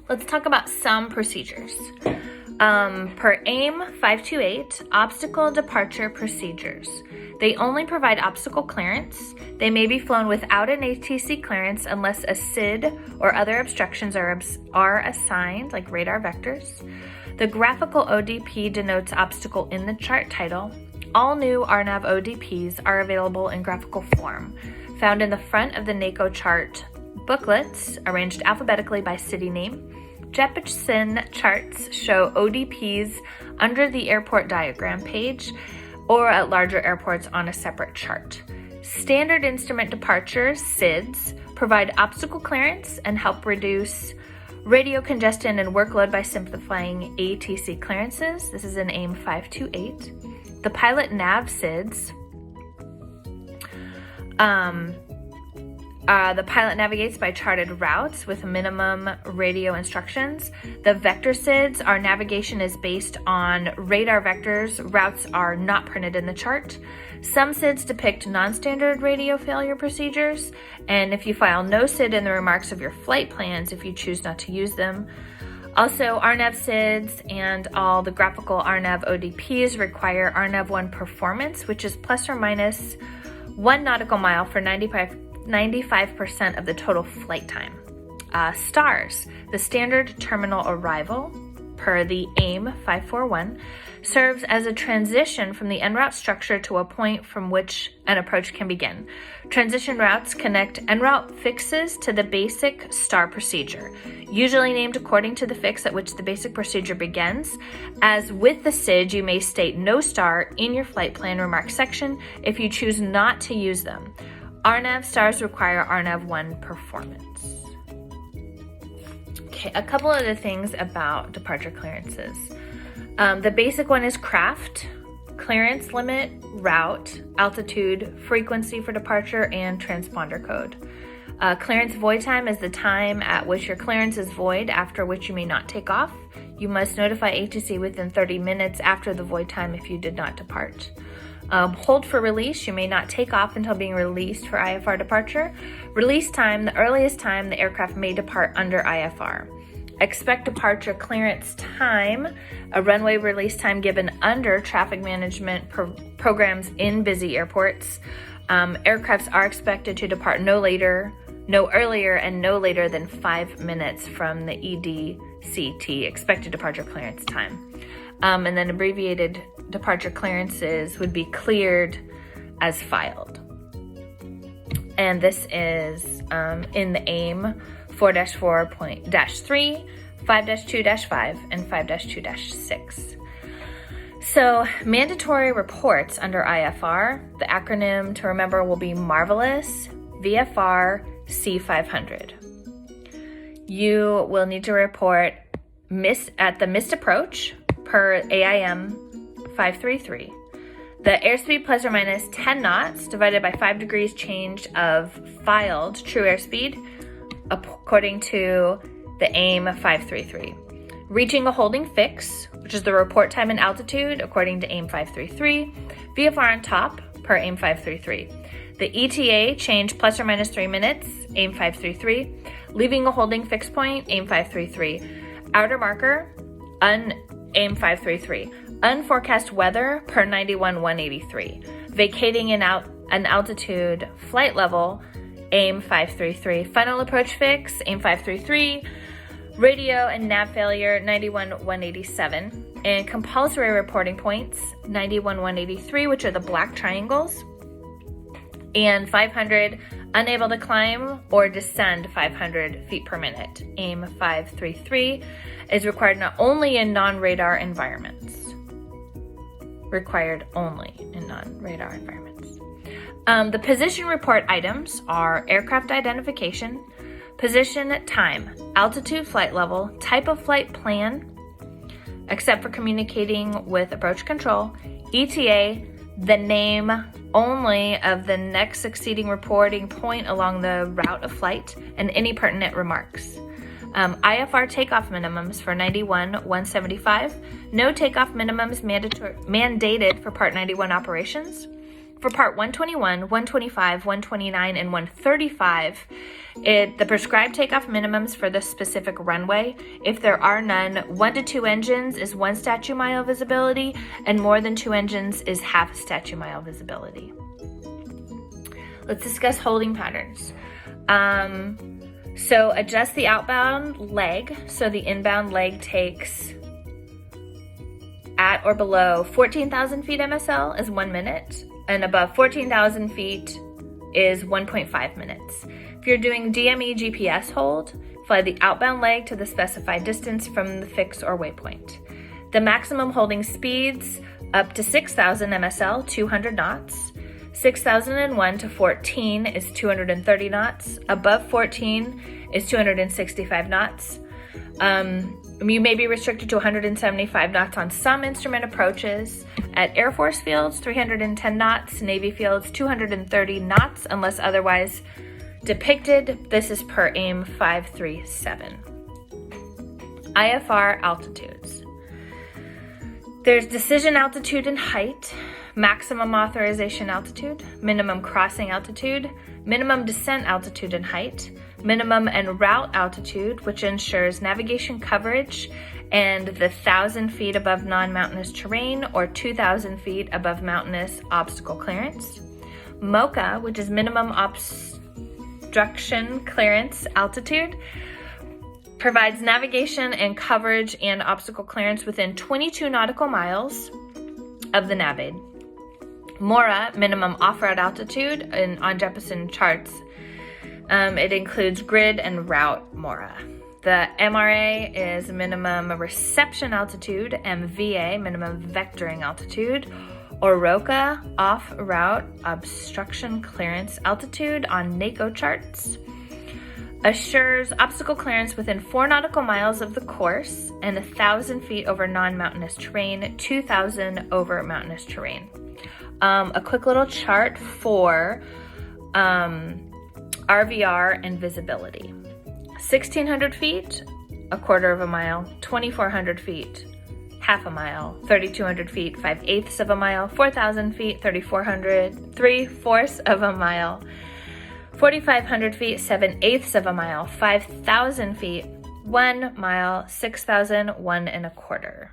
let's talk about some procedures. Per AIM 528, obstacle departure procedures. They only provide obstacle clearance. They may be flown without an ATC clearance unless a SID or other obstructions are assigned, like radar vectors. The graphical ODP denotes obstacle in the chart title. All new RNAV ODPs are available in graphical form, found in the front of the NACO chart booklets, arranged alphabetically by city name. Jeppesen charts show ODPs under the airport diagram page or at larger airports on a separate chart. Standard instrument departures, SIDs, provide obstacle clearance and help reduce radio congestion and workload by simplifying ATC clearances. This is in AIM 528. The pilot nav SIDs. The pilot navigates by charted routes with minimum radio instructions. The vector SIDs, our navigation is based on radar vectors. Routes are not printed in the chart. Some SIDs depict non-standard radio failure procedures, and if you file no SID in the remarks of your flight plans if you choose not to use them. Also, RNAV SIDs and all the graphical RNAV ODPs require RNAV1 performance, which is plus or minus 1 nautical mile for 95% of the total flight time. STARS, the standard terminal arrival, per the AIM 541, serves as a transition from the en route structure to a point from which an approach can begin. Transition routes connect en route fixes to the basic STAR procedure, usually named according to the fix at which the basic procedure begins. As with the SID, you may state no STAR in your flight plan remarks section if you choose not to use them. RNAV STARs require RNAV1 performance. Okay, a couple of the things about departure clearances. The basic one is craft, clearance limit, route, altitude, frequency for departure, and transponder code. Clearance void time is the time at which your clearance is void, after which you may not take off. You must notify ATC within 30 minutes after the void time if you did not depart. Hold for release. You may not take off until being released for IFR departure. Release time, the earliest time the aircraft may depart under IFR. Expect departure clearance time, a runway release time given under traffic management programs in busy airports. Aircrafts are expected to depart no earlier and no later than 5 minutes from the EDCT, expected departure clearance time. And then abbreviated departure clearances would be cleared as filed. And this is in the AIM 4-4.-3, 5-2-5, and 5-2-6. So mandatory reports under IFR, the acronym to remember will be Marvelous VFR C500. You will need to report at the missed approach per AIM 533. The airspeed plus or minus 10 knots divided by 5 degrees change of filed true airspeed according to the AIM 533. Reaching a holding fix, which is the report time and altitude according to AIM 533. VFR on top per AIM 533. The ETA change plus or minus 3 minutes, AIM 533. Leaving a holding fix point, AIM 533. Outer marker, AIM 533. Unforecast weather per 91-183. Vacating an altitude flight level, AIM 533. Final approach fix, AIM 533. Radio and nav failure, 91-187. And compulsory reporting points, 91-183, which are the black triangles. And 500, unable to climb or descend 500 feet per minute. AIM 533 is required not only in non-radar environments. Required only in non-radar environments. The position report items are aircraft identification, position time, altitude flight level, type of flight plan, except for communicating with approach control, ETA, the name only of the next succeeding reporting point along the route of flight, and any pertinent remarks. IFR takeoff minimums for 91-175. No takeoff minimums mandated for Part 91 operations. For part 121, 125, 129, and 135, the prescribed takeoff minimums for the specific runway. If there are none, 1 to 2 engines is 1 statute mile visibility, and more than 2 engines is half statute mile visibility. Let's discuss holding patterns. So adjust the outbound leg so the inbound leg takes at or below 14,000 feet MSL is 1 minute, and above 14,000 feet is 1.5 minutes. If you're doing DME GPS hold, fly the outbound leg to the specified distance from the fix or waypoint. The maximum holding speeds up to 6,000 MSL, 200 knots. 6,001 to 14 is 230 knots. Above 14 is 265 knots. You may be restricted to 175 knots on some instrument approaches. At Air Force fields, 310 knots. Navy fields, 230 knots unless otherwise depicted. This is per AIM 537. IFR altitudes. There's decision altitude and height, maximum authorization altitude, minimum crossing altitude, minimum descent altitude and height, minimum en route altitude, which ensures navigation coverage and the 1,000 feet above non-mountainous terrain or 2,000 feet above mountainous obstacle clearance. MOCA, which is minimum obstruction clearance altitude, provides navigation and coverage and obstacle clearance within 22 nautical miles of the NAVAID. MORA, minimum off-route altitude, on Jeppesen charts, it includes grid and route MORA. The MRA is minimum reception altitude, MVA, minimum vectoring altitude, OROCA, off-route obstruction clearance altitude on NACO charts. Assures obstacle clearance within 4 nautical miles of the course and 1,000 feet over non-mountainous terrain, 2,000 over mountainous terrain. A quick little chart for RVR and visibility. 1,600 feet, a quarter of a mile. 2,400 feet, half a mile. 3,200 feet, 5/8 of a mile. 4,000 feet, 3,400, 3/4 of a mile. 4,500 feet, 7/8 of a mile. 5,000 feet, 1 mile. 6,000, 1 1/4.